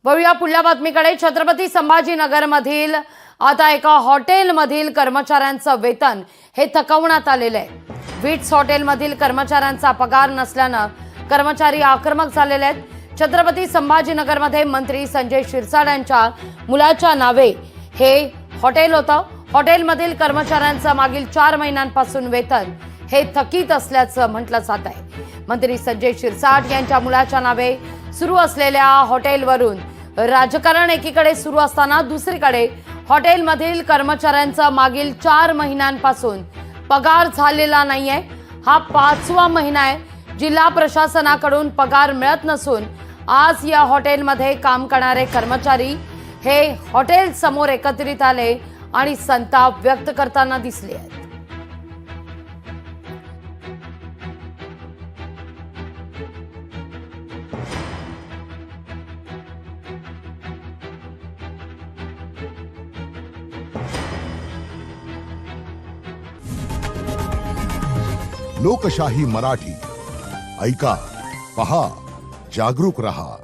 वळूया पुढल्या बातमीकडे। छत्रपती संभाजीनगरमधील आता एका हॉटेलमधील कर्मचाऱ्यांचं वेतन हे थकवण्यात आलेलं आहे। विट्स हॉटेलमधील कर्मचाऱ्यांचा पगार नसल्यानं कर्मचारी आक्रमक झालेले आहेत। छत्रपती संभाजीनगरमध्ये मंत्री संजय शिरसाट यांच्या मुलाच्या नावे हे हॉटेल होतं। हॉटेलमधील कर्मचाऱ्यांचं मागील 4 महिन्यांपासून वेतन हे थकीत असल्याचं म्हटलं जात आहे। मंत्री संजय शिरसाट यांच्या मुलाच्या नावे सुरू असलेल्या हॉटेलवरून राजकारण एकीकडे सुरू असताना दुसरीकडे हॉटेलमधील कर्मचाऱ्यांचा मागील 4 महिन्यांपासून पगार झालेला नाहीये। हा 5वा महिना आहे जिल्हा प्रशासनाकडून पगार मिळत नसून आज या हॉटेलमध्ये काम करणारे कर्मचारी हे हॉटेल समोर एकत्रित आले आणि संताप व्यक्त करताना दिसले आहेत। लोकशाही मराठी ऐका, पहा, जागरूक रहा।